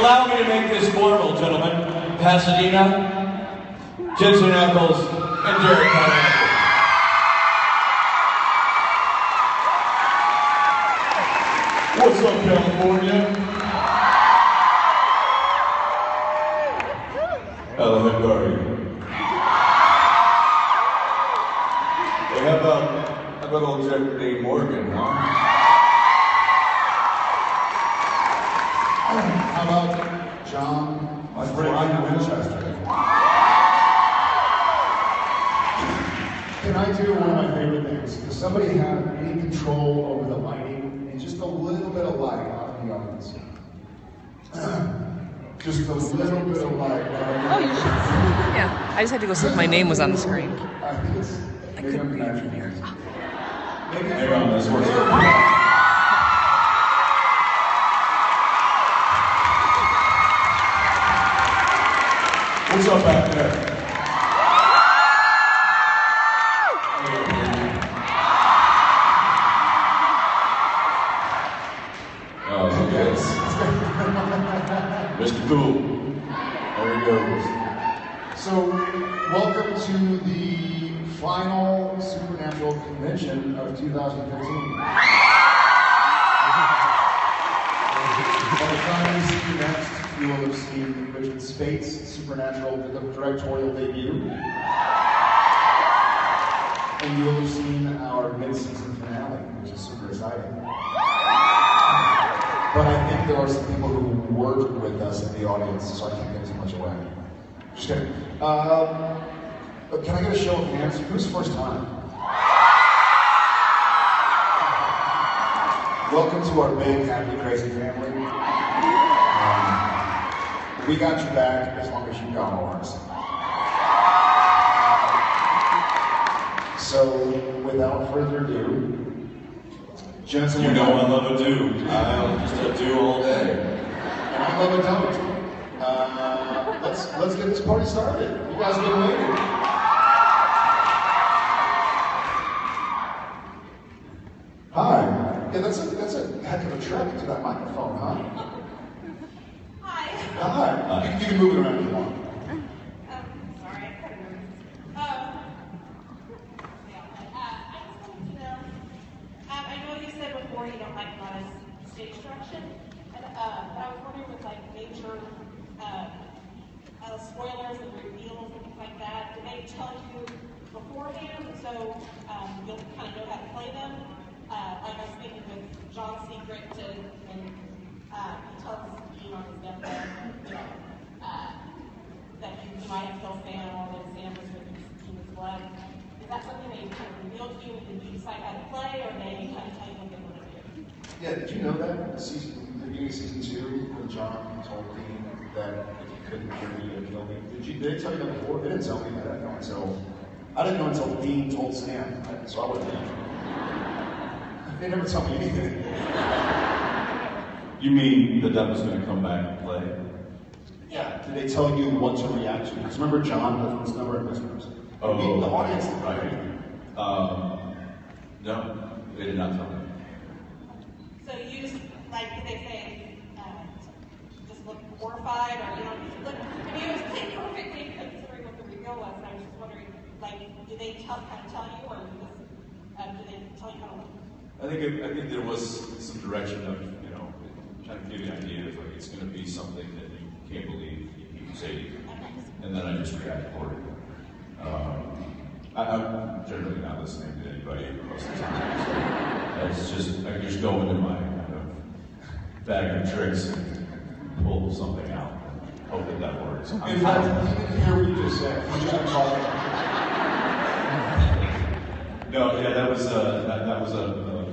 Allow me to make this formal, gentlemen. Pasadena, Jensen Ackles, and Derek Conrad. What's up, California? How the heck are you? Hey, how about old Jeffrey Morgan, huh? How about John, my friend Winchester? Can I do one of my favorite things? Does somebody have any control over the lighting and just a little bit of light out in the audience? Just a little bit of light. Oh, you should. Yeah, I just had to go see if my name was on the screen. I think it's. I couldn't read it from here. Maybe Hang on, this works. What's up back there? Oh, okay. Mr. Cool. There he goes. So, welcome to the final Supernatural convention of 2015. By the time we see you next, you will have seen Richard Spate's Supernatural directorial debut. And you will have seen our mid-season finale, which is super exciting. But I think there are some people who work with us in the audience, so I can't give too much away. Just kidding. Can I get a show of hands? Who's first time? Welcome to our big, happy, crazy family. We got your back as long as you got ours. So, without further ado, Jensen, You know I love a do. I'll just a do all day. and I love a don't. Let's get this party started. You guys have been waiting. Hi. Yeah, that's a heck of a trek to that microphone, huh? Hi. Hi. You can move it around if you want. Sorry, I couldn't move. I just wanted to know, I know you said before you don't like a lot of stage direction, and, but I was wondering with like major spoilers and reveals and things like that, do they tell you beforehand so you'll kind of know how to play them? Like I was thinking with John's secret to, when he tells Dean on his deathbed, you know, that you might have killed Sam and all those Sam was with Dean's blood. Is that something they kind of reveal to you and you decide how to play, or they kind of tell you what they want to do? Yeah, did you know that in the beginning of season 2, when John told Dean that if he couldn't kill me, he'd kill me? Did they tell you that before? They didn't tell me that. I didn't know until Dean told Sam, so I wouldn't know. They never tell me anything. You mean that was going to come back and play? Yeah. Did they tell you what to react to? Because remember, John was never in business. The audience did right. No, they did not tell me. So you just, like, did they say, just look horrified, or, you know, look, I mean, it was played perfectly considering what the reveal was, and I was just wondering, like, do they kind of tell you, or do they tell you how to look? I think there was some direction of, you know, trying to give you an idea of like it's going to be something that you can't believe you say to you, and then I just react accordingly. I'm generally not listening to anybody most of the time. So I just go into my kind of bag of tricks and pull something out and hope that works. In fact, you didn't hear what you just said. You just called it. No, yeah, that was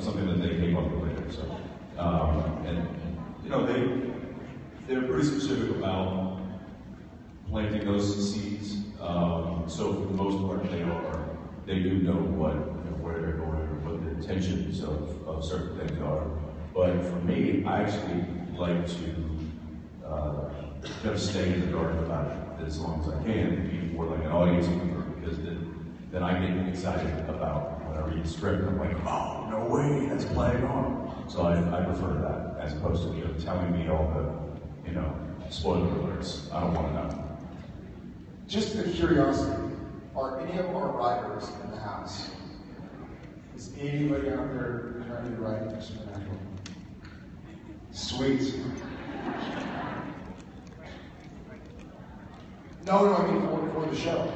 something that they came up with later. So, and you know, they're pretty specific about planting those seeds. So for the most part, they do know where they're going, what the intentions of certain things are. But for me, I actually like to kind of stay in the dark about it as long as I can, before like an audience member, because then I get excited about when I read the script. I'm like, oh, no way, that's playing on. So I prefer that as opposed to telling me all the Spoiler alerts. I don't want to know. Just a curiosity, are any of our writers in the house? Is anybody out there currently writing for Supernatural? Sweet. No, I mean for the show.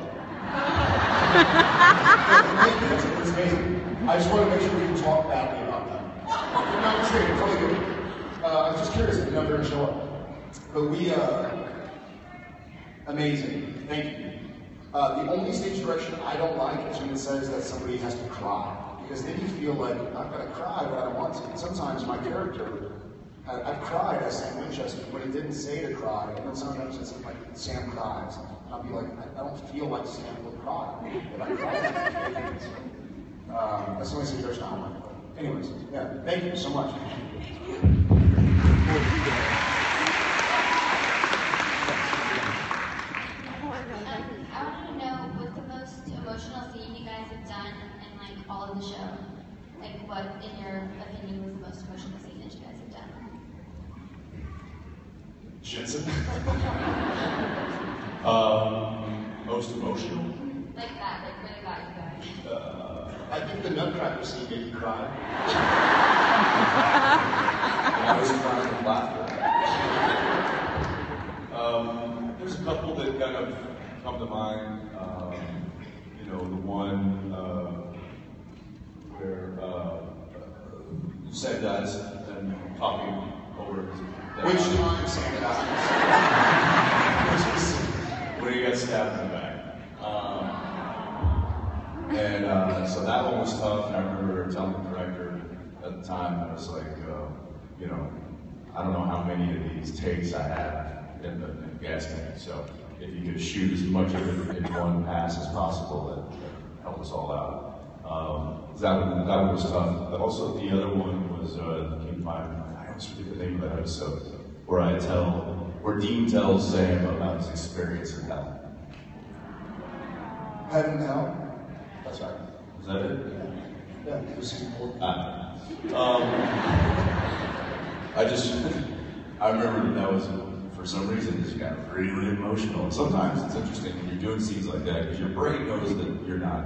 It's amazing. I just want to make sure we can talk badly about them. No, I'm just kidding. It's really good. I was just curious if they're going to show up. But we, amazing. Thank you. The only stage direction I don't like is when it says that somebody has to cry. Because then you feel like, I'm going to cry, but I don't want to. And sometimes my character, I've cried as Sam Winchester when it didn't say to cry. And then sometimes it's like Sam cries. And I'll be like, I don't feel like Sam would cry. But I cry. That's the only stage direction I don't like. Anyways, yeah, thank you so much. I want to know what's the most emotional scene you guys have done in like all of the show? Like what, in your opinion, was the most emotional scene that you guys have done? Jensen? Most emotional? Like that, like really got you guys. I think the Nutcracker scene made you cry. I was crying with laughter. There's a couple that kind of come to mind. You know, the one where Sam dies and talking over his Which time Sam dies? when he got stabbed in the back. So that one was tough, and I remember telling the director at the time, I was like, you know, I don't know how many of these takes I have in the gas tank, so if you could shoot as much of it in one pass as possible, that help us all out. That one was tough. But also the other one was, came to mind, I always forget the name of that episode, where Dean tells Sam about his experience in hell. Heaven and Hell? That's right. Is that it? Yeah, it was season 4. I remember that was, for some reason, it just got really emotional. And sometimes it's interesting when you're doing scenes like that, because your brain knows that you're not,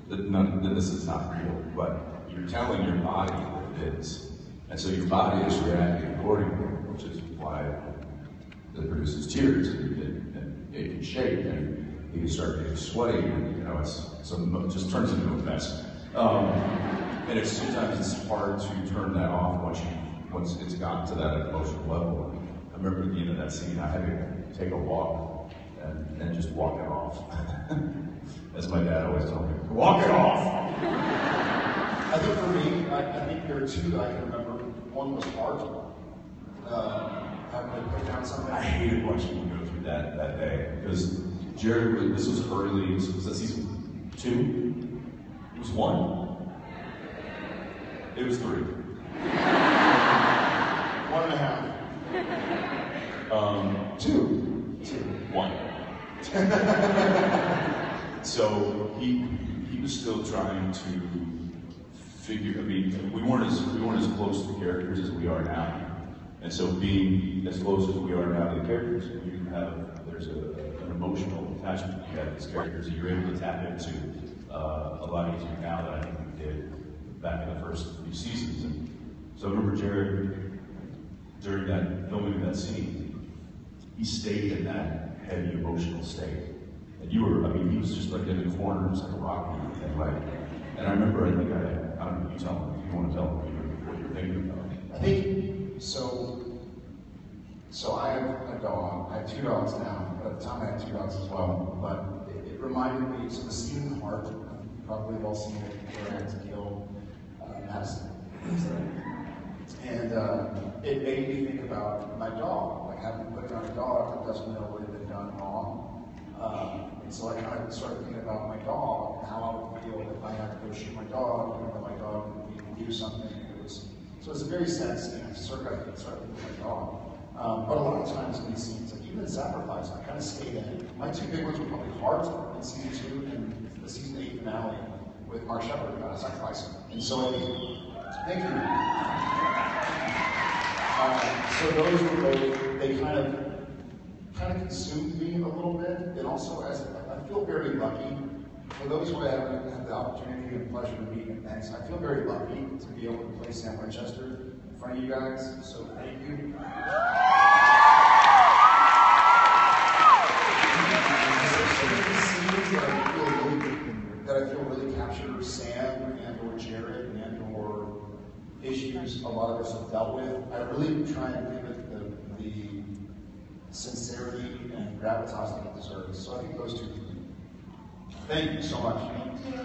that this is not real, but you're telling your body that it is. And so your body is reacting accordingly, which is why it produces tears and it can shake and you can start getting sweaty, and you know, it just turns into a mess. And sometimes it's hard to turn that off once it's gotten to that emotional level. I remember at the end of that scene, I had to take a walk and just walk it off. As my dad always told me, walk it off! I think for me, I think there are two that I can remember. One was Art. Having to put down something. I hated watching him go through that day, because Jared, this was early, was that season 2? It was 1? It was 3. 1.5. 2. 1. So he was still trying to figure. I mean, we weren't as close to the characters as we are now, and so being as close as we are now to the characters, there's an emotional attachment you have to these characters that you're able to tap into a lot easier now than I think we did back in the first few seasons. And so I remember Jared, during that filming of that scene, he stayed in that heavy emotional state. And he was just like in the corner, just like a rock thing, like. And I remember, I don't know, you tell him, if you want to tell him what you're thinking about. I think, so I have a dog. I have 2 dogs now, but at the time I had 2 dogs as well. But it reminded me, so the scene in Heart, you probably have all seen it, where I had to kill Madison. And it made me think about my dog, like having to put down a dog that doesn't know what had been done wrong. And so I kind of started thinking about my dog and how I would feel if I had to go shoot my dog, or that my dog would do something. So it's a very sad scene. I started thinking of my dog. But a lot of times in these scenes, like even in Sacrifice, I kind of stayed in it. My 2 big ones were probably Heart in season 2 and the season 8 finale with Mark Shepard about Sacrifice. And so thank you. So those were both, they kind of kind of consumed me a little bit, and also as I feel very lucky. For those who I haven't had the opportunity and pleasure to meet and thanks, I feel very lucky to be able to play Sam Winchester in front of you guys. So thank you. That I feel really capture Sam and or Jared and or issues a lot of us have dealt with. I really try and give it the sincerity and gravitas that it deserves. So I think those two. Thank you so much. Thank you.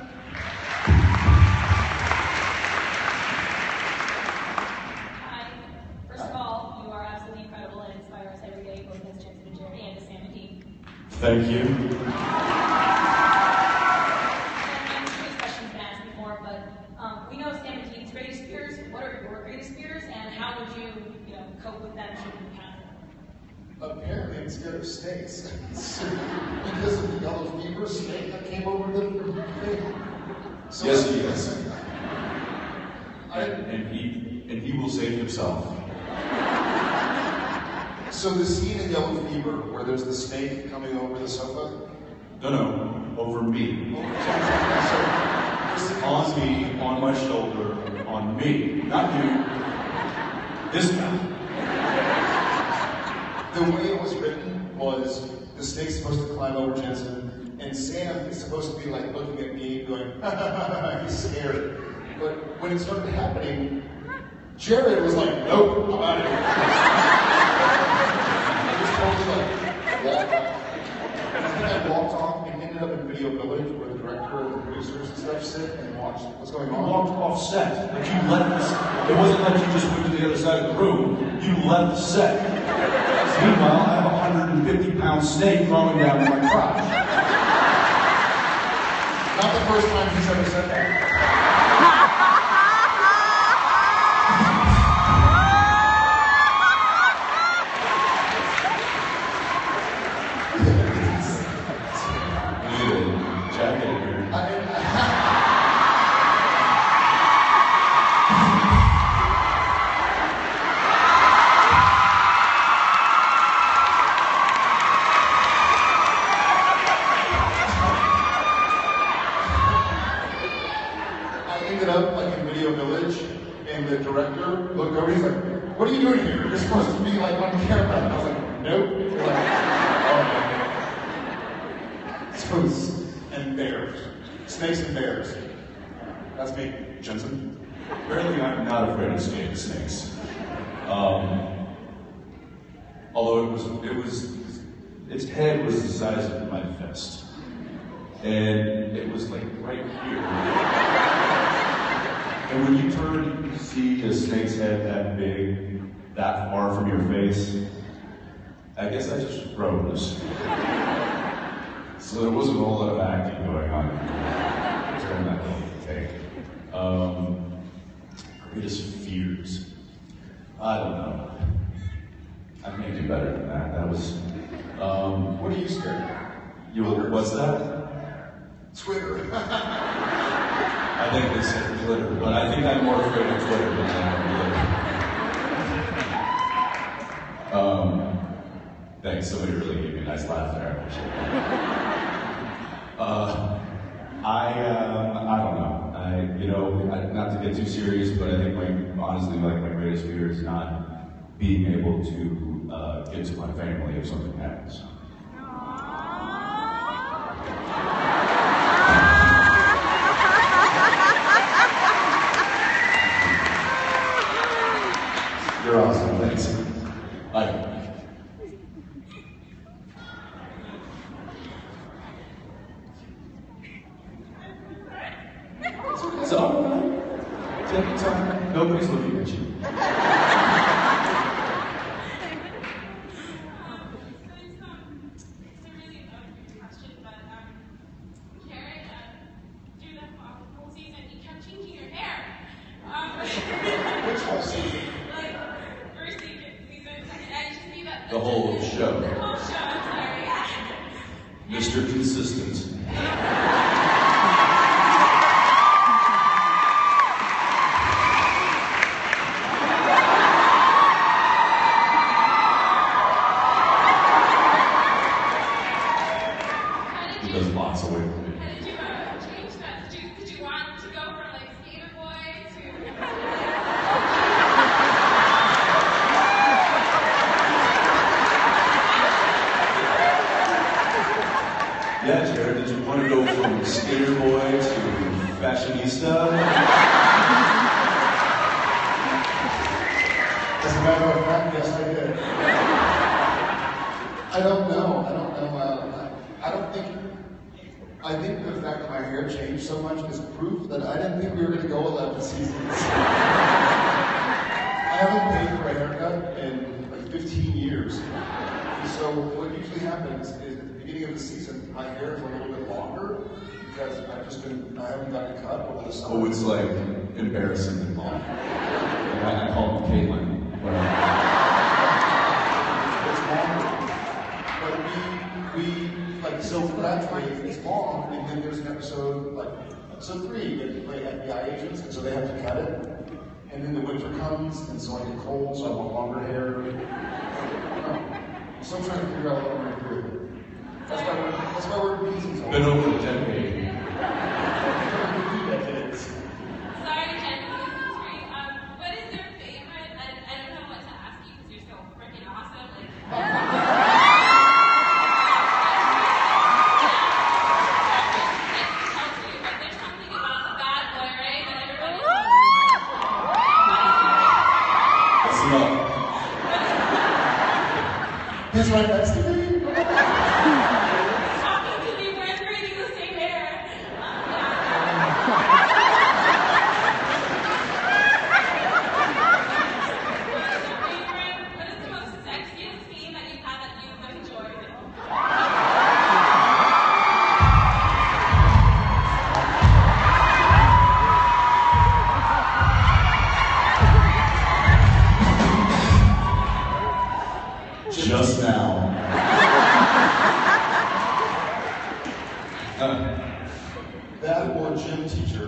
Hi. First of all, you are absolutely incredible and inspire us every day, both as Jensen and Jerry and as Sam and Dean. Thank you. We know Sam and Dean's greatest fears. What are your greatest fears, and how would you, cope with them should you have them? Apparently, I'm scared of snakes because of the yellow fever snake that came over the thing. So Yes, he is. And he will save himself. So the scene in Yellow Fever where there's the snake coming over the sofa. No, over me. On me, on my shoulder, on me. Not you. This guy. The way it was written was the snake's supposed to climb over Jensen, and Sam is supposed to be like looking at me going, he's scared. But when it started happening, Jared was like, nope, I'm out of here. I just totally like walked off. And I think I walked off and ended up in Video Village where the director and the producers and stuff sit and watch what's going You on. walked off set, but you left the set. It wasn't like you just went to the other side of the room. You left the set. Meanwhile, I have a 150-pound snake crawling down my crotch. Not the first time he's ever said that. Jacket here. I ended up like in Video Village, and the director looked over. He's like, "What are you doing here? You're supposed to be like on camera." And I was like, "Nope." They're like, "Oh, okay." So and bears, snakes and bears. That's me, Jensen. Apparently, I'm not afraid of snakes. Although its head was the size of my fist. And it was like right here. And when you turn, you see a snake's head that big, that far from your face, I guess I just froze. So there wasn't a whole lot of acting going on during that whole take. Greatest fears. I don't know. I can't do better than that. That was, What are you scared of? what's that? Twitter. I think they said Twitter, but I think I'm more afraid of Twitter than I am of Twitter. Thanks, somebody really gave me a nice laugh there. I appreciate that. I don't know. Not to get too serious, but I think honestly, my greatest fear is not being able to get to my family if something happens. You're awesome, thanks. Bye. It's all right. Take your time. Nobody's looking at you. Which whole season? The whole show. Mr. Consistent. fashionista? As a matter of fact, yes, I did. I don't know. I think the fact that my hair changed so much is proof that I didn't think we were going to go 11 seasons. I haven't paid for a haircut in like 15 years. So what usually happens is at the beginning of the season, my hair is a little bit longer because I haven't gotten a cut over the summer. Oh, it's like embarrassingly long. I call him Caitlin. It's longer. But we so gradually it's long, and then there's an episode, like episode 3, they play FBI agents, and so they have to cut it. And then the winter comes, and so I get cold, so I want longer hair. I'm still trying to figure out what I'm going to do. That's why we're busy. Been over a decade. 2 decades. Sorry, Jen, what is your favorite? I don't know what to ask you because you're so freaking awesome. But there's something about the bad boy, right? That everybody That's enough. He's right next to me. talking to me, we're braiding the same hair. What is the most sexiest scene that you've had that you've enjoyed? Just now. That or gym teacher.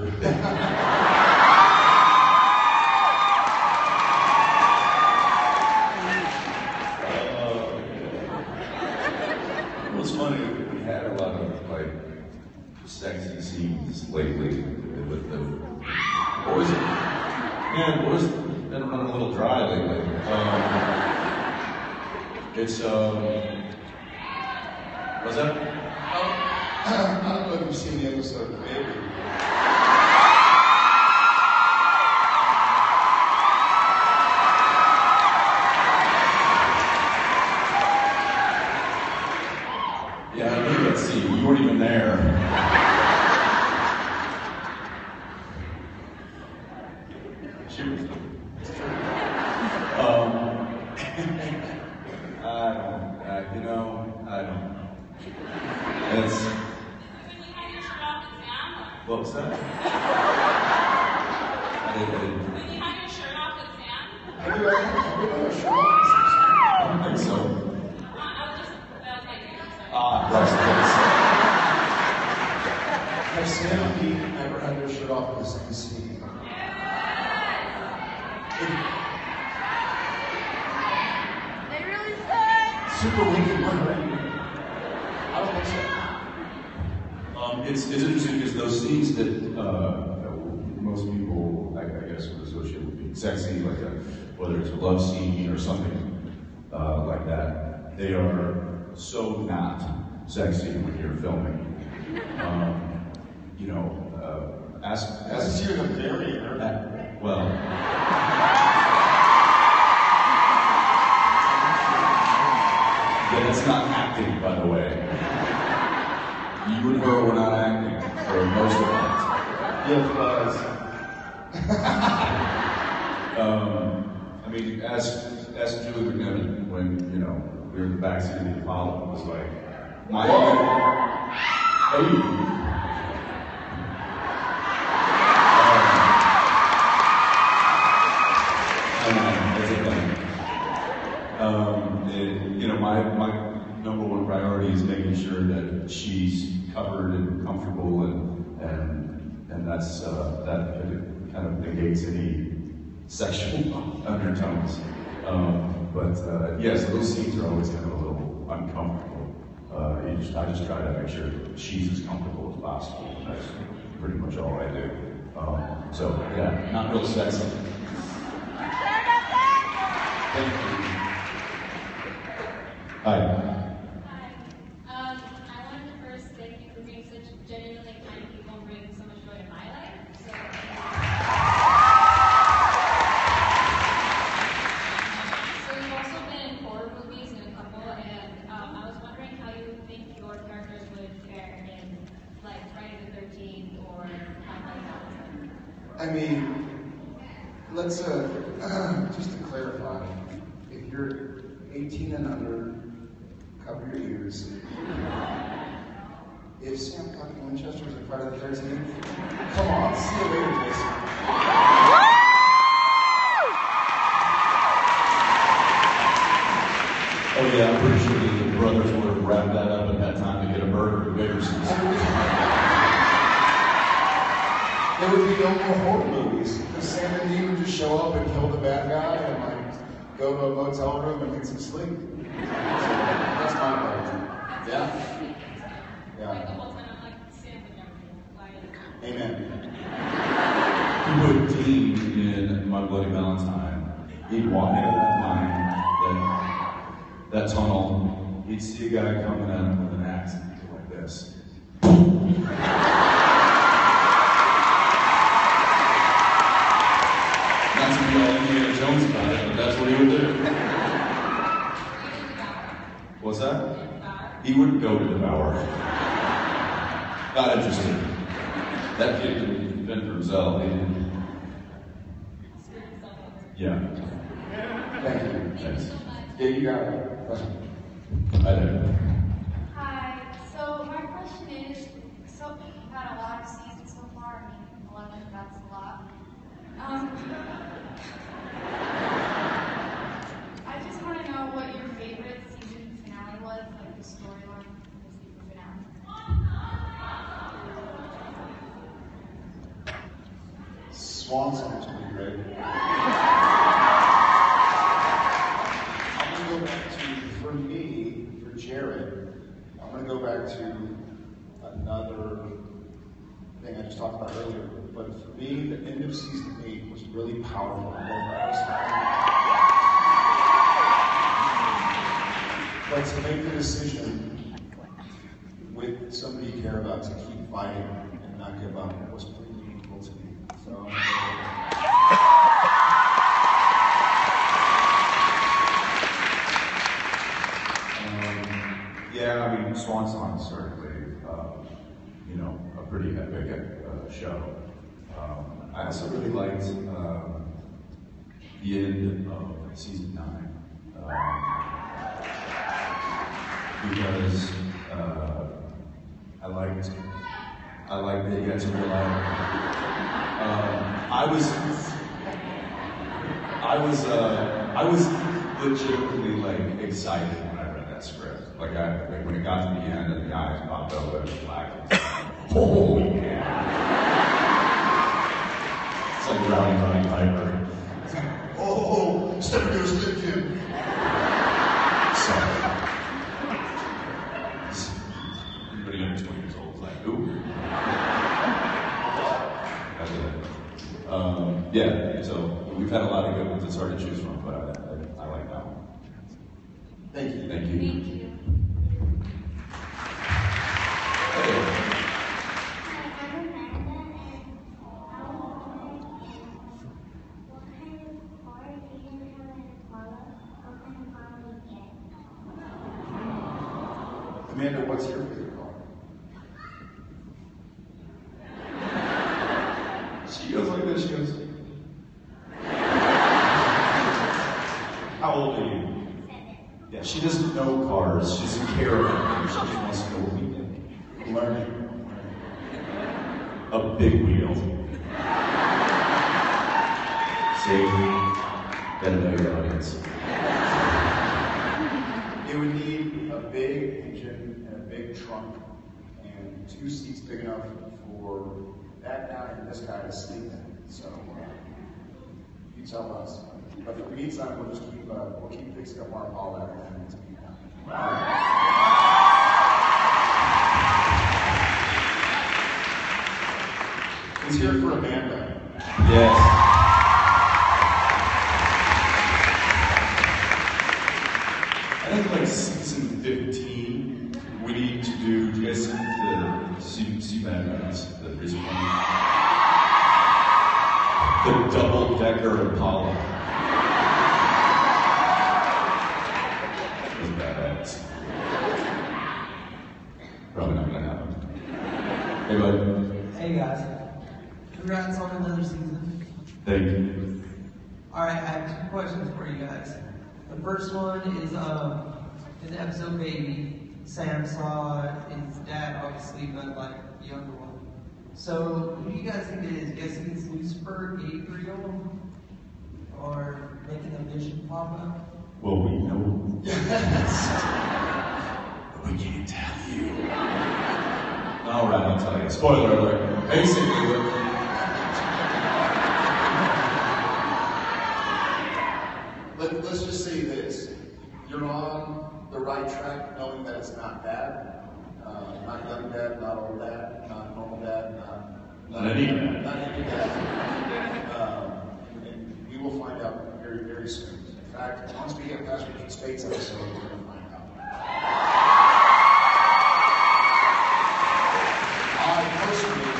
What's funny, we had a lot of like sexy scenes lately with the boys. Man, boys been running a little dry lately. What's that? I don't know if you've seen the episode of Baby. Yeah, I think let's see. You weren't even there. She was. I don't know. It's. When you had your shirt off at Sam? What was that? I didn't. When you had your shirt off at Sam? Have you ever shot? I don't think so. I was just, that was my dream, sorry. Have Sam and Pete ever had their shirt off in the same scene? They really said. Super wicked one, right? I don't think so. It's interesting because those scenes that most people, I guess, would associate with being sexy, like whether it's a love scene or something like that, they are so not sexy when you're filming. As you're the barrier. Well. Yeah, that's not acting, by the way. You and her were not acting for most of it. Yeah, it was. I mean, ask Julie McNevin when, we were in the backseat of the Apollo. It was like, my hey. My number one priority is making sure that she's covered and comfortable, and that's that kind of negates any sexual undertones. Yes, those scenes are always kind of a little uncomfortable. I just try to make sure that she's as comfortable as possible. And that's pretty much all I do. Yeah, not real sexy. Thank you. Hi. Hi. I wanted to first thank you for being such genuinely kind people and bringing so much joy to my life. So I mean, let's, just to clarify, if you're 18 and under, cover your ears. If Sam fucking Winchester was a Friday the 13th, come on, see you later, Jason. Oh yeah, I'm pretty sure the brothers would have wrapped that up and had time to get a burger at Bakerson's. There would be no more horror movies. Because Sam and Dean would just show up and kill the bad guy and like go to a motel room and get some sleep. So, that's my part. Yeah? Like the Yeah. whole time I'm like, Sam would never do it. Amen. He put Dean in My Bloody Valentine. He'd walk into that mine, that tunnel. He'd see a guy coming at him with an axe and he'd go like this. Not to be all Indiana Jones about it, but that's what he would do. What's that? He wouldn't go to devour. Not interested. That kid could fend for himself. He didn't. Yeah. Thank you. Thanks. Yeah, you got it. I do. Hi. So my question is, so we've had a lot of seasons so far. I mean, 11, that's a lot. I just want to know what your favorite season finale was, like the storyline of the season finale. Swan song's pretty great. I'm gonna go back to, for me, for Jared, I'm gonna go back to another thing I just talked about earlier. But for me, the end of season 8 was really powerful. But to make the decision with somebody you care about to keep fighting and not give up was pretty meaningful to me. So. Yeah, I mean, Swan Song is certainly, a pretty epic show. I also really liked the end of season 9 because I liked that you got to realize I was legitimately like excited when I read that script. Like when it got to the end and the eyes popped open and black. Oh yeah! It's like drowning Roddy Piper. It's like, oh, step into his lip, kid. Sorry. Everybody under 20 years old is like, ooh. That's it. Yeah, so we've had a lot of good ones. It's hard to choose from, but I like that one. Thank you. Thank you. Thank you. Hey. Amanda, what's your favorite car? She goes like this, she goes. How old are you? 7. Yeah, she doesn't know cars. She doesn't care about them. She just wants to know what we think. Learning. A big wheel. See? Gotta know your audience. It would need a big engine and a big trunk and 2 seats big enough for that guy and this guy to sleep in. So you tell us. But for the meantime, we'll just keep fixing up our ball after that needs to be done. Let's hear it for Amanda. Yes. I think like season 15, we need to do you guys see Bad Guys, the recent one? The double-decker Impala. It was badass. Probably not gonna happen. Hey, bud. Hey guys, congrats on another season Thank you. All right, I have 2 questions for you guys. The first one is in the episode Baby, Sam saw his dad, obviously, but like the younger one. So, who do you guys think it is? Guess it's Lucifer, Gabriel, or making the vision pop up? Well, we know. Yes. But we can't tell you. All right, I'll tell you. Spoiler alert. Basically, let's just say this. You're on the right track knowing that it's not bad. Not young dad, not old dad, not normal dad, not any dad. Not any dad. And we will find out very, very soon. In fact, once we get past Richard Spate's episode, we're going to find out. I personally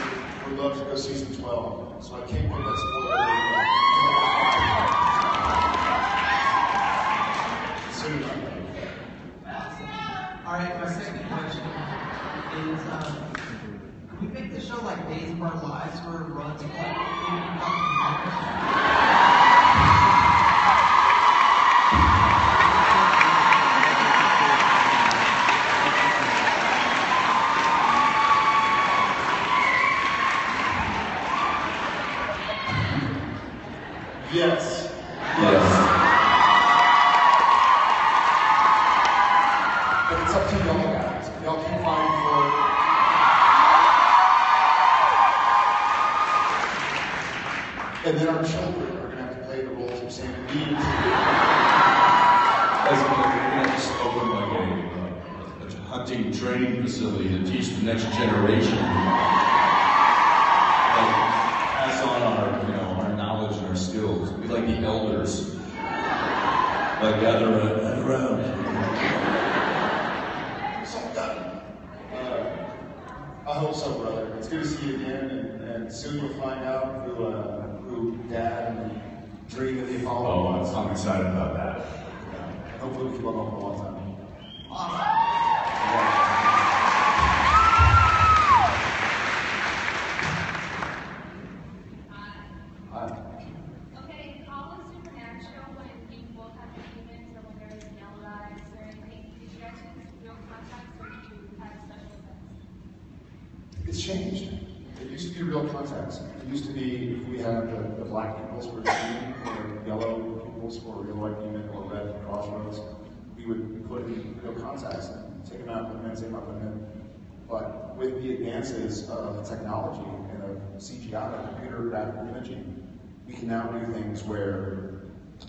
would love to go season 12, so I can't give that spoiler alert. All right, my second question is, can we make the show like Days of Our Lives where it runs for like 50,000 Yes. yes. But it's up to y'all guys. Y'all can find for. And then our children are going to have to play the roles of Sam and Eve. We're going to just open like a hunting training facility to teach the next generation. Like, pass on our knowledge and our skills. Be like the elders. Like gather around. I hope so, brother. It's good to see you again, and soon you'll find out who Dad and the dream that they follow. Oh, I'm excited about that. Yeah. Hopefully we keep on going for a long time. Okay, how is supernatural when you both have demons or when there's yellow eyes or anything? Did you guys use real contacts or did you have special effects? It's changed. It used to be real contacts. It used to be if we had the black pupils for the demon, or yellow pupils for a real white demon, or red crossroads, we would put in real contacts and take them out, put them in, take them out, put them in. But with the advances of technology and of CGI, computer graphic imaging, we can now do things where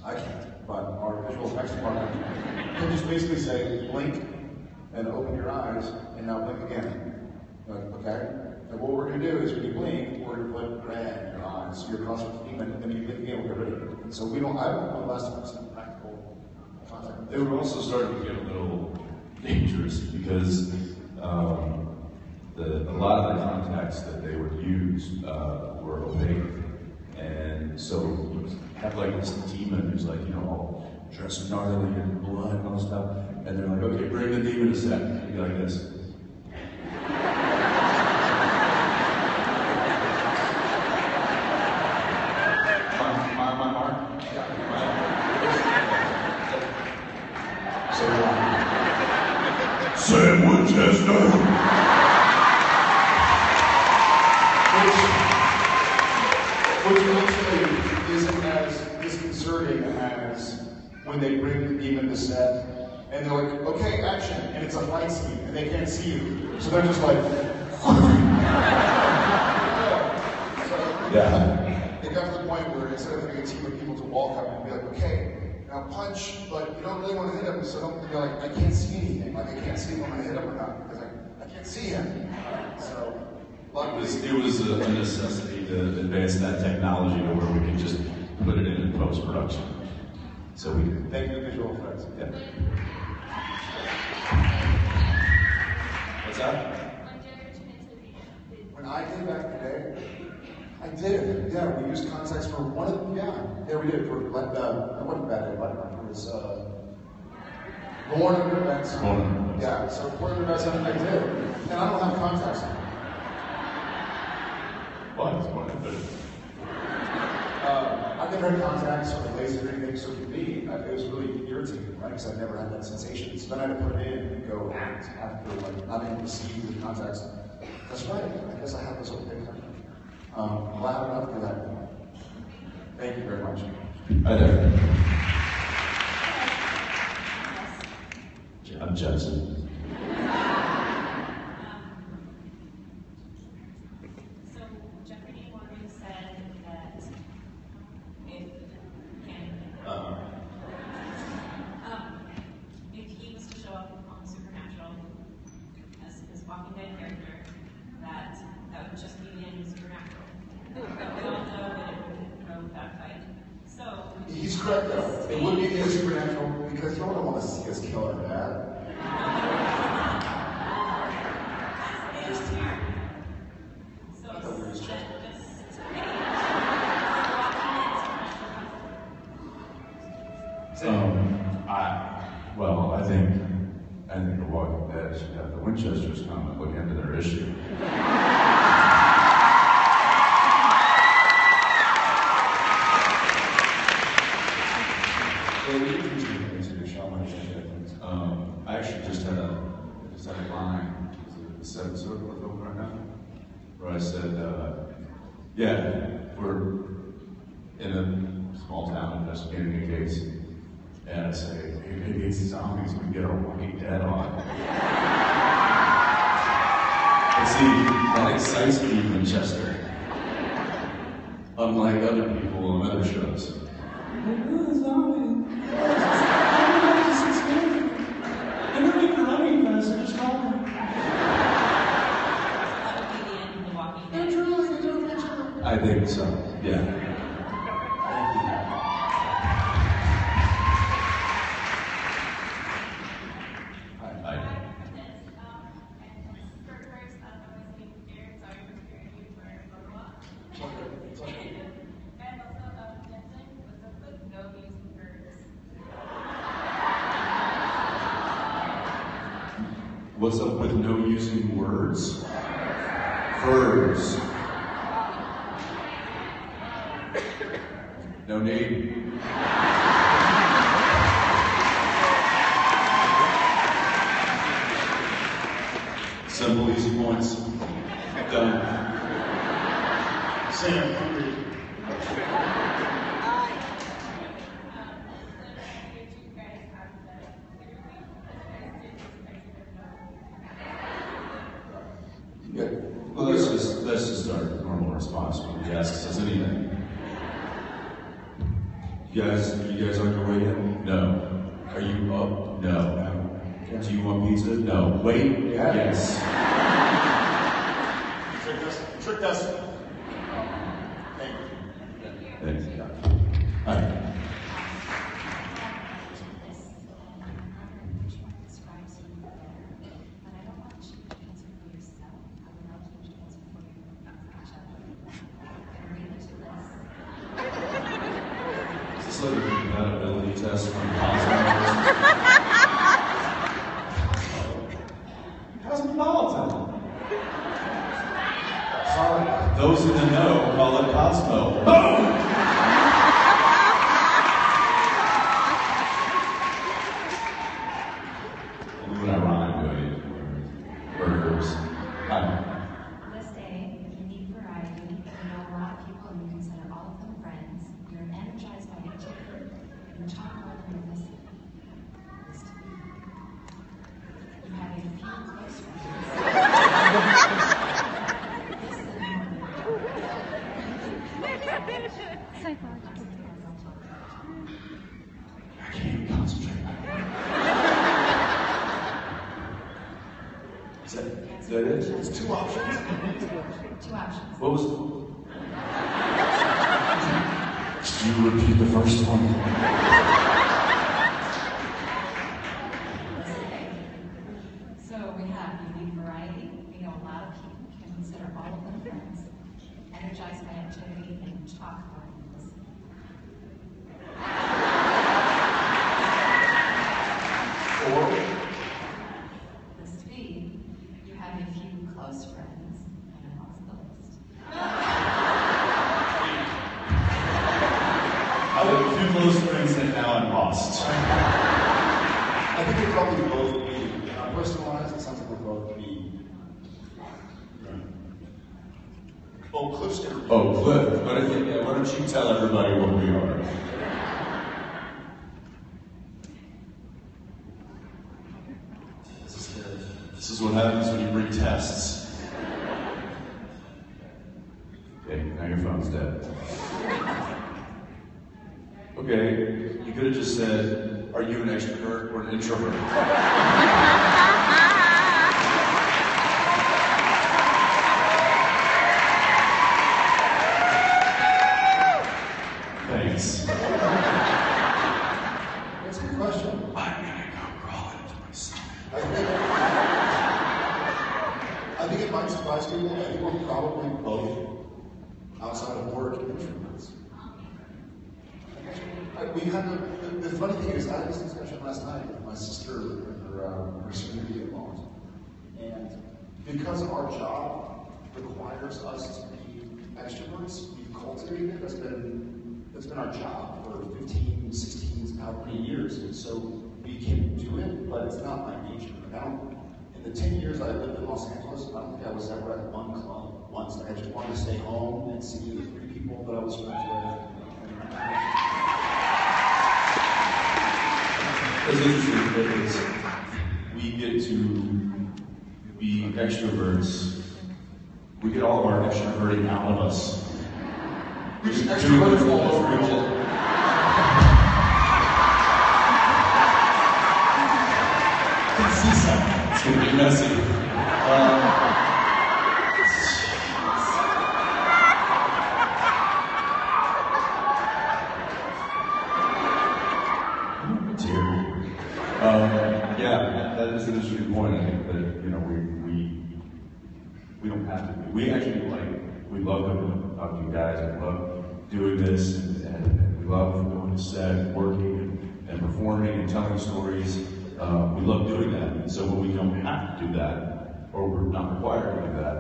I can't, but our visual effects department can just basically say, blink and open your eyes, and now blink again. Okay? And what we're going to do is when you blink, we're going to put red in your eyes, so you're crossing with the demon, and then you blink again, we'll get rid of it. And so I don't know the last time I've seen practical contact. They were also starting to get a little dangerous because a lot of the contacts that they would use were opaque. And so you have like this demon who's like, all dressed gnarly and blood and all this stuff. And they're like, okay, bring the demon a sec. You'd be like this. My mark? So, Sam Winchester. Which actually isn't as disconcerting as when they bring the demon to set and they're like, okay, action, and it's a fight scene and they can't see you. So they're just like, Yeah. It got to the point where instead of having a team of people to walk up and be like, okay, now punch, but you don't really want to hit him, so don't be like, I can't see anything. Like, I can't see if I'm going to hit him or not because I can't see him. So, It was a necessity to advance that technology to where we could just put it in post-production. So we did. Thank you to visual effects. Yeah. What's that? When I did back in the day, I did. Yeah, we used contacts for one of them. Yeah, we did. For like that wasn't Bad Day Black Mark. It was Born Under Events. Yeah, so Born Under Events I did, and I don't have contacts now. What? I've never had contacts or laser or anything, so for me, it was really irritating, right? Because I've never had that sensation. So then I had to put it in and go act after, like, not able to see the contacts. That's right, I guess I have this okay. I'm glad enough for that. Thank you very much. Hi there. I'm Judson. So Jeffrey Morgan said that if he was to show up on Supernatural as his Walking Dead character, that would just be the end of Supernatural. But we all know that it would go without fight. So he's correct though. It would be the Supernatural because you don't want to see us kill our dad. I think The Walking Dead should have the Winchesters come and look into their issue. I actually just had a line, is it the 7th Circle we're filming right now? Where I said, we're in a small town investigating a case, and I say, hey, maybe it's zombies, we get our Walking Dead on. But see, that excites me in Winchester. Unlike other people on other shows. I think so, yeah. Hi. What's up with no using words? Verbs. No need. Simple, easy points. Done. Sam, hungry. Well, let's just start with normal response when he asks us anything. You guys on your way in? No. Are you up? No. Do you want pizza? No. Wait? Yeah. Yes. Tricked us. Thank you. Thanks. Hi. Is this like a compatibility test from Cosmo? Cosmopolitan. Sorry. Those in the know call it Cosmo. Boom! Only when I rhyme, do I use words. Hi. This day, you need variety, you know a lot of people and you consider all of them friends, you're energized by activity, and you talk more than you listen. You have a few close friends. I can't concentrate. Is that it? It's 2 options. 2 options. What was Could you repeat the first one? So we have, you need variety, you know a lot of people, you can consider all of them friends, energized by activity, and you talk more than you listen. Or List B, you have a few close friends, and I lost the list. two close friends and now I'm lost. I think we'd probably both be, personalized, it sounds like we'll both be. Oh, Cliff's gonna be. Oh, Cliff, why don't you tell everybody what we are? This is scary. This is what happens when you bring tests. Okay, now your phone's dead. Okay, you could have just said, are you an extrovert or an introvert? Thanks. That's a good question. I'm gonna go crawl into myself. I think it might surprise people. I think we're probably both outside of work introverts. We had the funny thing is, I had this discussion last night with my sister and her soon-to-be in-laws. And because our job requires us to be extroverts, we've cultivated it. That's been our job for 15, 16, however many years. And so we can do it, but it's not my nature. Like, in the 10 years I lived in Los Angeles, I don't think I was ever at one club once. I just wanted to stay home and see the 3 people that I was friends with. It's interesting because we get to be extroverts. We get all of our extroverting out of us. We just extroverted all over each other. It's going to be messy. Yeah, that is an interesting point. I think that we don't have to. We actually we love coming to talk to you guys. We love doing this, and we love going to set, working, and performing, and telling stories. We love doing that. And so when we don't have to do that, or we're not required to do that,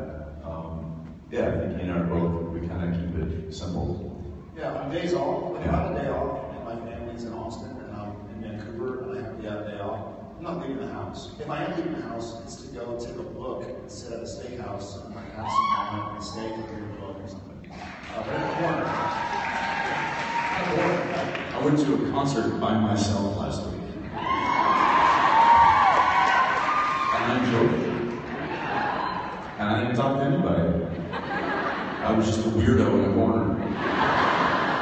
yeah, I think in our both we kind of keep it simple. Yeah, on days off, like I have a day off, and my family's in Austin, and I'm in Vancouver, and I have the other day off. I'm not leaving the house. If I am leaving the house, it's to go take a book and sit at a steakhouse and like have some time and steak and read a book or something. But in the corner. I went to a concert by myself last week. And I enjoyed it. And I didn't talk to anybody. I was just a weirdo in the corner.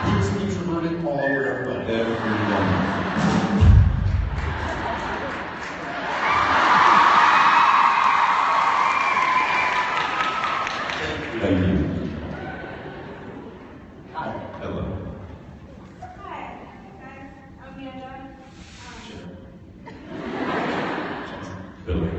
He was introverted all over everybody. Everyone. Thank you. Hi. Hello. Hi, guys. I'm Amanda. Billy.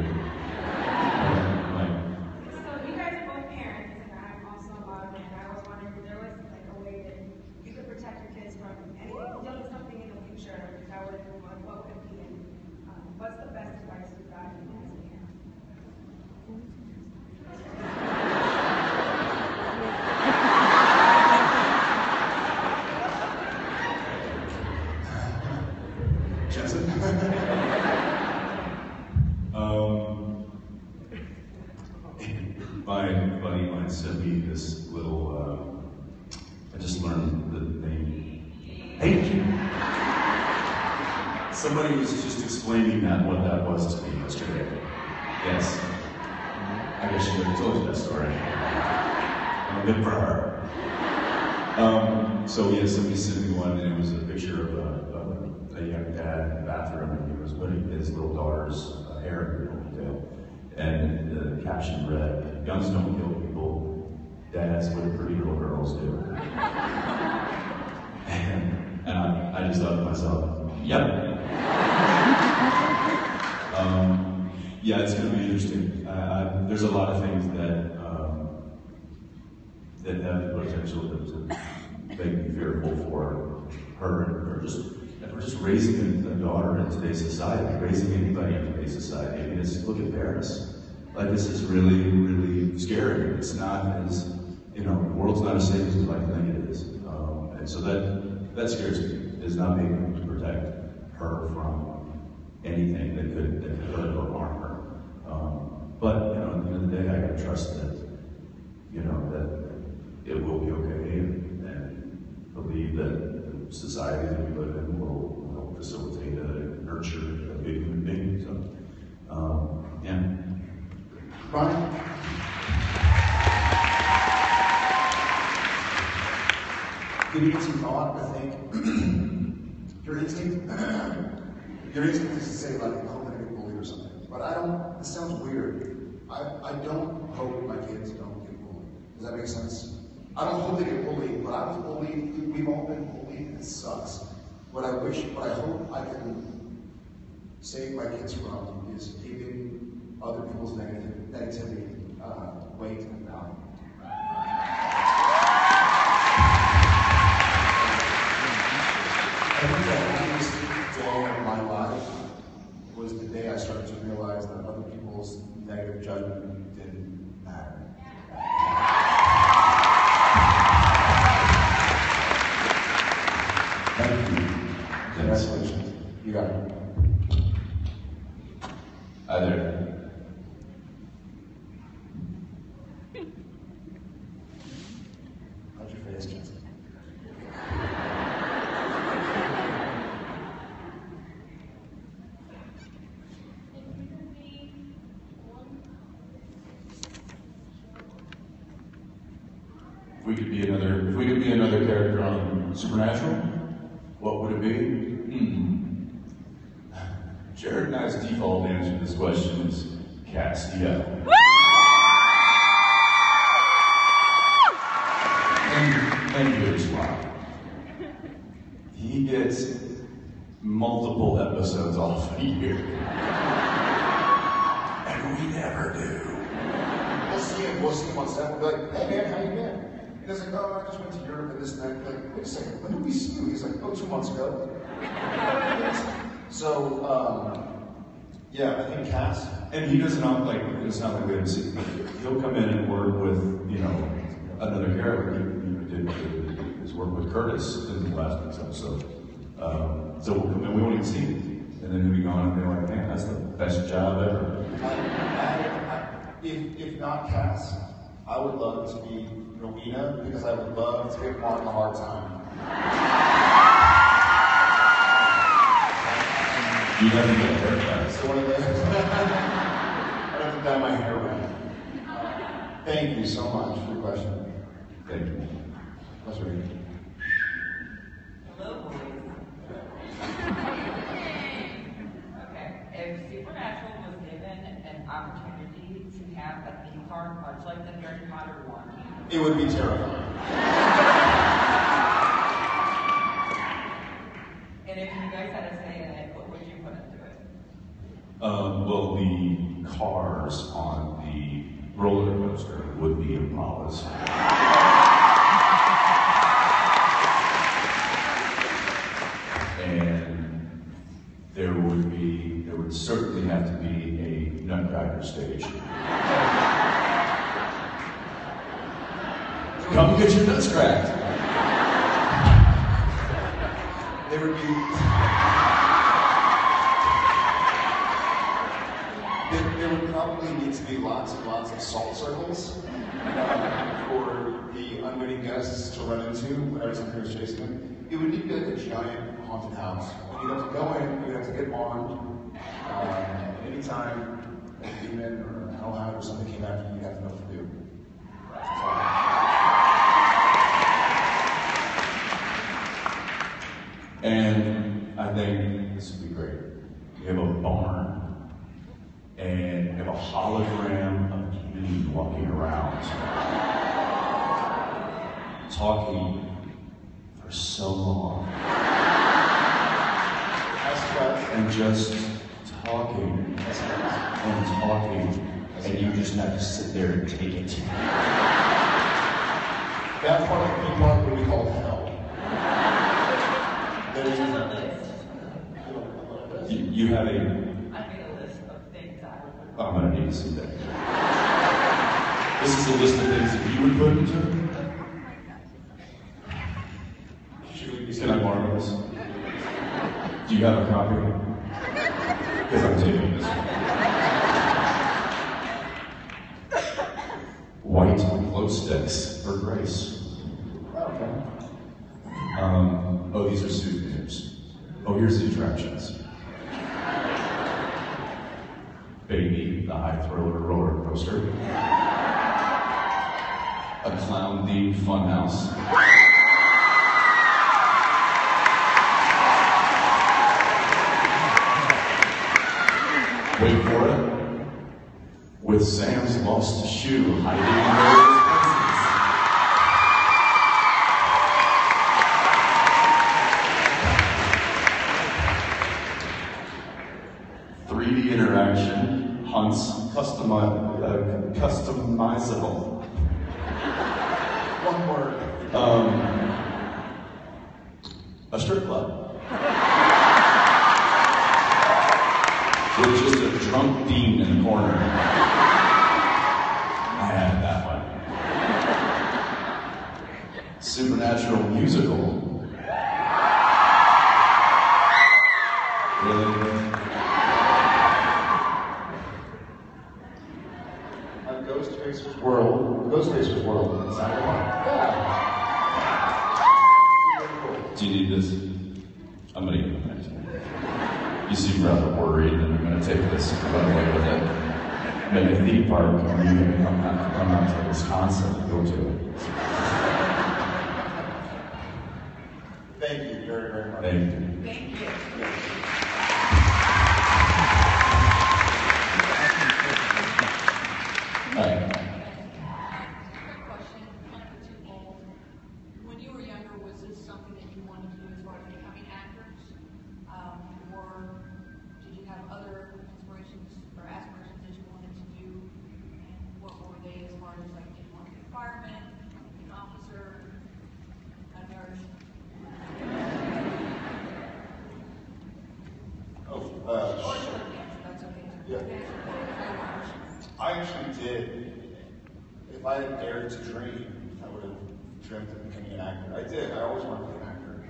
So you guys are both parents, and I'm also a mom, and I was wondering if there was like a way that you could protect your kids from anything, doing something in the future that would, what could be, and what's the best advice you've gotten as a parent? My buddy of mine sent me this little, I just learned the name. Thank you. Somebody was just explaining what that was to me yesterday. Yes. I guess she already told you that story. Good for her. So yeah, somebody sent me one, and it was a picture of a young dad in the bathroom, and he was putting his little daughter's hair in her ponytail. And the caption read, "Guns don't kill people, dads with pretty little girls do." And I just thought to myself, yep. Yeah, it's going to be interesting. There's a lot of things that have the potential to make me fearful for her, or just raising a daughter in today's society, raising anybody in today's society. I mean, look at Paris. Like, this is really, really scary. It's not as, the world's not as safe as we like to think it is. And so that scares me, is not being able to protect her from anything that could hurt or harm her. But at the end of the day, I gotta trust that, that it will be okay, and believe that the society that we live in will help facilitate and nurture a good human being. So, yeah. Ronnie? Giving it some thought, I think your instinct is to say like, oh, I'm gonna get bullied or something. But it sounds weird. I don't hope my kids don't get bullied. Does that make sense? I don't hope they get bullied, but I was bullied. We've all been bullied, and it sucks. What I hope I can save my kids from is giving other people's negativity weight and value. I think the happiest day of my life was the day I started to realize that other people's negative judgment didn't matter. Thank you. Congratulations. You got it. Hi there. How's your face, Jessica? If we could be another character on Supernatural, what would it be? Jared and I's default answer to this question is Castiel. And here's why. He gets multiple episodes off a year. And we never do. We'll see him on set. We'll be like, hey man, how you been? And he's like, oh, I just went to Europe and this and that. Like, wait a second, when did we see you? He's like, oh, 2 months ago. So, yeah, I think Cass. And he doesn't like it's not like we haven't seen. He'll come in and work with another character. He did his work with Curtis in the last week's episode. So we'll come in, we won't even see it, and then he'll be gone, and they're like, man, that's the best job ever. If not Cass, I would love to be Rowena because I would love to give Martin a hard time. You have to get a haircut. So one of those. I have to dye my hair red. Thank you so much for your question. Thank you. Let's read. Hello, boys. Okay, if Supernatural was given an opportunity to have a theme park much like the Harry Potter one, it would be terrifying. And if you guys had a say in it, what would you put into it? Well, the cars on the roller coaster would be Impalas. And there would certainly have to be a Nutcracker stage. Come get your nuts cracked. There would be. There would probably need to be lots and lots of salt circles for the unwitting guests to run into every time he was chasing them. It would need to be like a giant haunted house. And you'd have to go in, you'd have to get armed. Anytime a demon or a hellhound or something came after you, you'd have to know what to do. And I think this would be great. We have a barn, and we have a hologram of me walking around, talking for so long, and just talking and talking, and you just have to sit there and take it. That part of the theme park would be called hell. You have a. I made a list of things I would put. I'm gonna need to see that. This is a list of things that you would put into it. Please, can I borrow this? Do you have a copy? Because I'm taking this one. White glow sticks for grace. Okay. Oh, these are souvenirs. Oh, here's the attractions. Baby, the high thriller roller coaster. A clown-themed funhouse. Wait for it. With Sam's lost shoe hiding in various places. 3D interaction, hunts, customizable. One word. A strip club. With just a drunk dean in the corner. I had that one. Supernatural musical. Really? Ghostfacer's World. Ghostfacer's World. Is that the one? Yeah. Do you need this? I'm gonna give it back to you. You seem rather worried that I'm gonna take this and run away with it. Make a theme park, or are you gonna come out to Wisconsin and go to it? Thank you very, very much. Thank you. Thank you. Hi. Quick question, kind of a twofold. When you were younger, was this something that you wanted to do as far as becoming actors? Or did you have other inspirations or aspirations that you wanted to do? And what were they as far as like, did you want to be a fireman, an officer, a nurse? Or short answer, that's okay. Yeah. I actually did. If I had dared to dream, I would have dreamt of becoming an actor. I did. I always wanted to be an actor.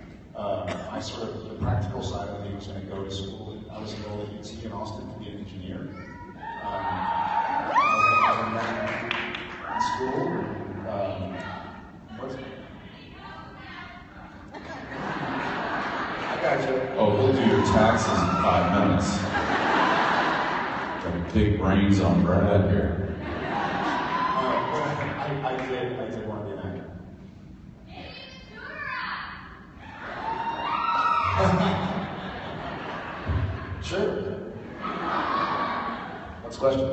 I sort of, the practical side of me was going to go to school. I was enrolled at UT in Austin to be an engineer. I was in school. I got you. Oh, we'll do your taxes in 5 minutes. Got big brains on Brad here. I did want to be an actor. Sure. Next question.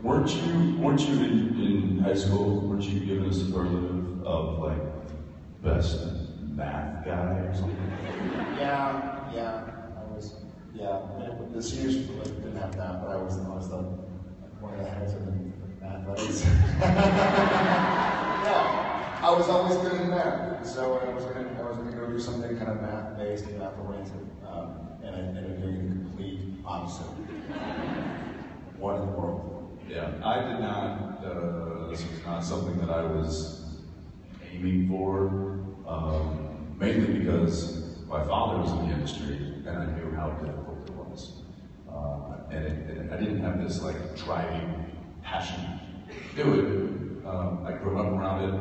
Weren't you in high school? Weren't you given a superlative of like best math guy or something? Yeah. I was. Yeah. The seniors didn't have that, but I was the one of the heads of the math buddies. Yeah. I was always good in math, so I was gonna go do something kind of math based and math oriented, and I ended up doing the complete opposite. What in the world? Yeah, I did not. This was not something that I was aiming for, mainly because my father was in the industry and I knew how difficult it was, and I didn't have this like driving passion to do it. I grew up around it.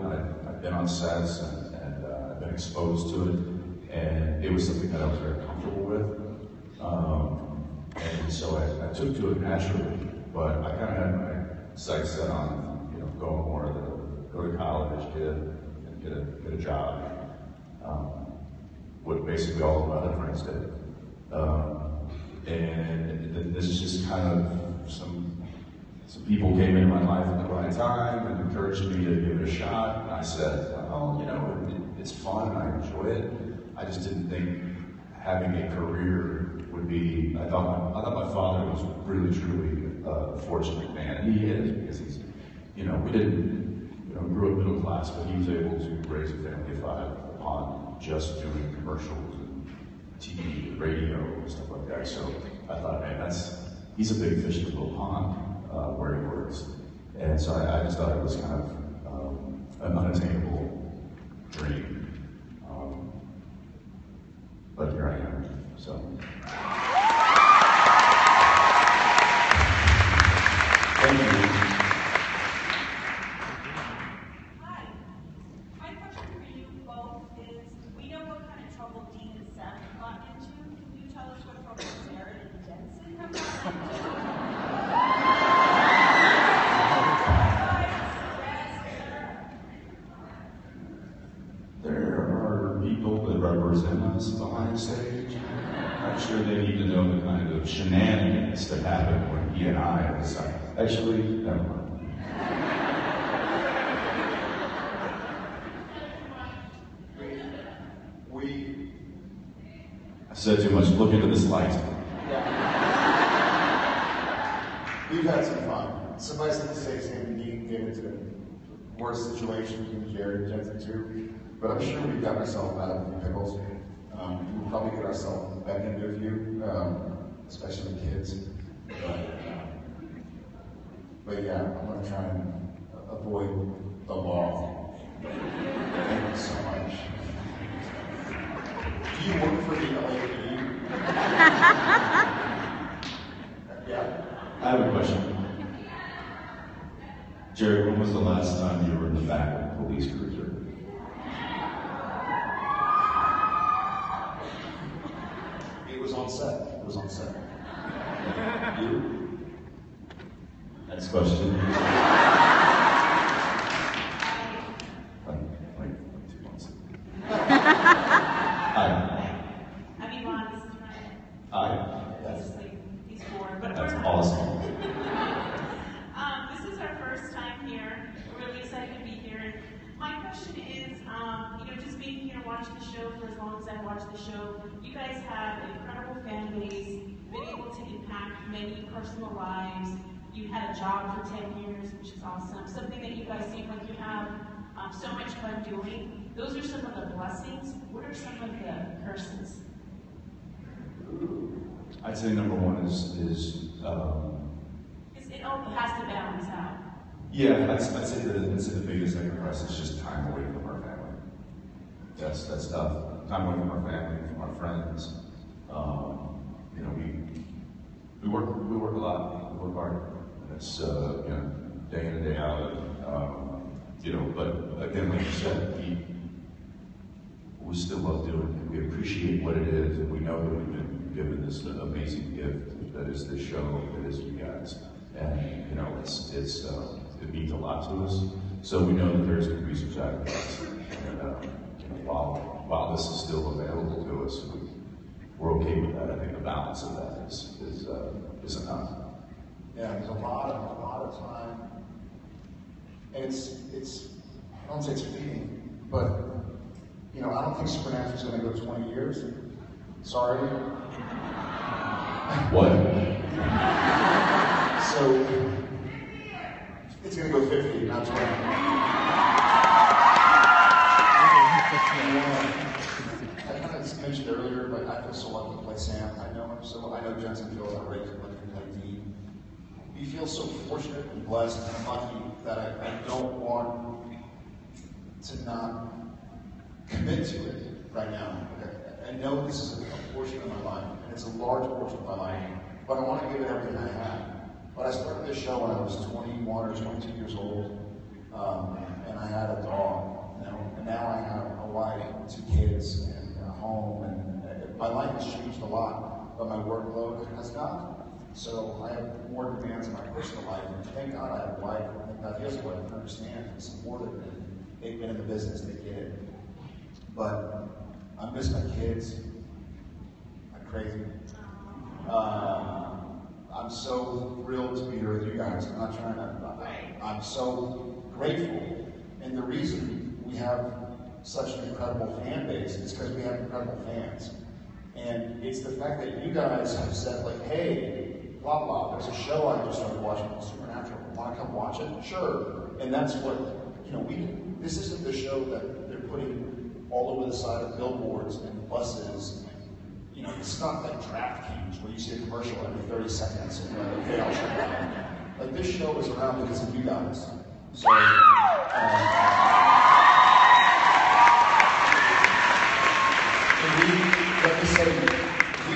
I've been on sets and I've been exposed to it, and it was something that I was very comfortable with. And so I took to it naturally, but I kind of had my sights set on, going more go to college, get a job. What basically all of my other friends did. And this is just kind of some people came into my life at the right time and encouraged me to give it a shot. And I said, oh, it's fun and I enjoy it. I just didn't think having a career would be. I thought my father was really truly a fortunate man, and he is, because he's, we didn't, grew up middle class, but he was able to raise a family of 5 upon just doing commercials and TV and radio and stuff like that. So I thought, man, he's a big fish in a little pond where he works. And so I just thought it was kind of an unattainable dream. So. Thank you. Hi. My question for you both is, we know what kind of trouble Dean and Seth got into. Can you tell us what trouble Jared and Jensen have gotten into? There are people that represent us behind stage. I'm sure they need to know the kind of shenanigans that happen when he and I decide. Actually, never mind. I said too much. Look into this light. We've had some fun. Suffice it to say, Sam and Dean get into worse situations than Jared and Jensen too. But I'm sure we've got ourselves out of a few pickles. We'll probably get ourselves back into a few, especially the kids. But yeah, I'm going to try and avoid the law. Thank you so much. Do you work for the LAPD? Yeah. I have a question. Jared, when was the last time you were in the back of a police cruiser? It was on set. It was on set. You? Next question. Wait 2 months. Hi. I'm Yvonne, this is Ryan. Hi. This is like, he's four, but That's we're- awesome. This is our first time here. We're really excited to be here. And my question is, just being here, watching the show for as long as I've watched the show, you guys have an incredible fan base, been able to impact many personal lives. You had a job for 10 years, which is awesome. Something that you guys seem like you have so much fun doing. Those are some of the blessings. What are some of the curses? I'd say number one is It all has to balance out. yeah, I'd say that the biggest sacrifice is just time away from our family. That's tough. Time away from our family, from our friends. We work a lot. We work hard. And it's day in and day out. But again, like you said, we still love doing it. We appreciate what it is, and we know that we've been given this amazing gift that is this show, that is you guys. And it means a lot to us. So we know that there's going to be some sacrifice. And while this is still available to us, we're okay with that. I think the balance of that is enough. Yeah, there's a lot of time. And it's I don't say it's fleeting, but I don't think Supernatural's going to go 20 years. Sorry. What? So it's going to go 50, not 20. I kind of mentioned earlier, but I feel so lucky to play Sam. I know Jensen feels outrageous to play Dean. We feel so fortunate and blessed and lucky that I don't want to not commit to it right now. I know this is a portion of my life, and it's a large portion of my life, but I want to give it everything I have. But I started this show when I was 21 or 22 years old, and I had a dog, and now I have a wife, 2 kids, and a home, and my life has changed a lot, but my workload has not. So I have more demands in my personal life, and thank God I have a wife, and thank God he has a wife, and understand and support it, and they've been in the business, they get it. But I miss my kids. I'm crazy. I'm so thrilled to be here with you guys. I'm not trying to, I'm so grateful. And the reason we have such an incredible fan base is because we have incredible fans. And it's the fact that you guys have said, like, hey, blah, blah, there's a show I just started watching called Supernatural. Want to come watch it? Sure. And that's what, this isn't the show that they're putting all over the side of billboards and buses. It's not like DraftKings where you see a commercial every 30 seconds and you're like, okay, I'll check it out. Like, this show is around because of you guys. So, and like I say, we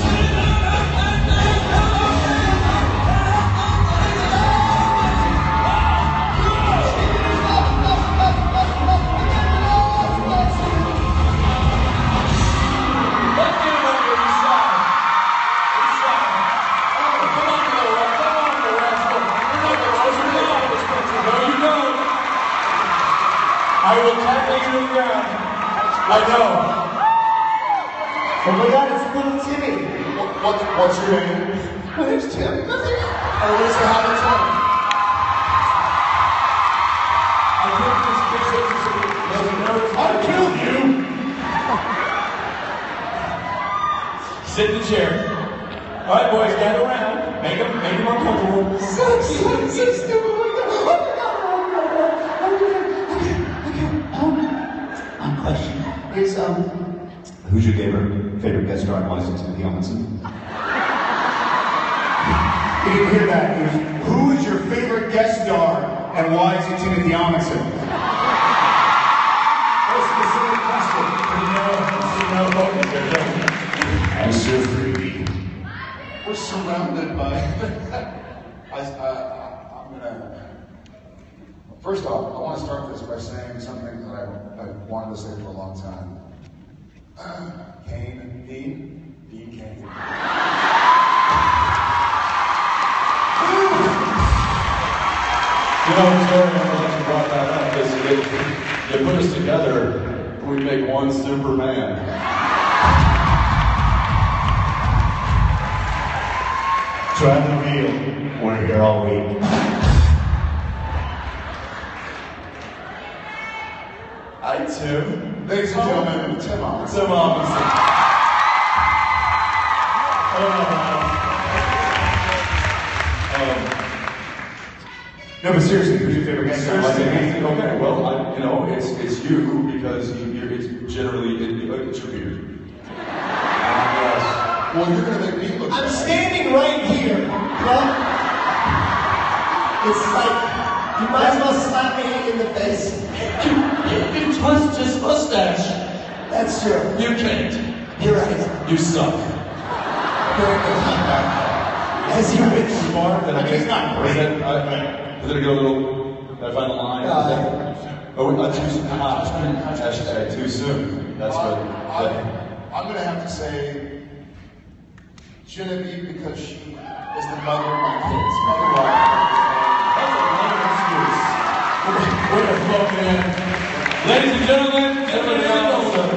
I will tackle you to the ground. I know. Oh my God, it's little Timmy. What's your name? My name's Tim. Oh, where's the habit from? I killed you! Sit in the chair. All right, boys, gather around. Make them uncomfortable. So stupid. My question is, who's your favorite guest star and why is it Timothy Amundsen? You didn't hear that. Who is your favorite guest star and why is it Timothy Amundsen? Answer freebie. We're surrounded by. I'm gonna. First off, I want to start this by saying something that I've wanted to say for a long time. Dean Kane. You know, it's very interesting that you brought that up because they put us together, we make one Superman. Try the real. We're here all week. Hi, Tim. Ladies and gentlemen, Tim Amundsen. Tim Amundsen. No, but seriously, who's your favorite guest star? Okay, well, it's you because it's generally it's your beard. Yes. Well, you're gonna make me look. I'm standing right here. Well, it's like you might as well slap me in the face. You twist his mustache. That's true. You can't. You're right. You suck. As you wish. Smart. He's not great. Did it go a little? Did I find the line? Hashtag too soon. That's what. I'm gonna have to say Genevieve because she is the mother of my kids. What a fuck, man. Ladies and gentlemen, Emily Nelson.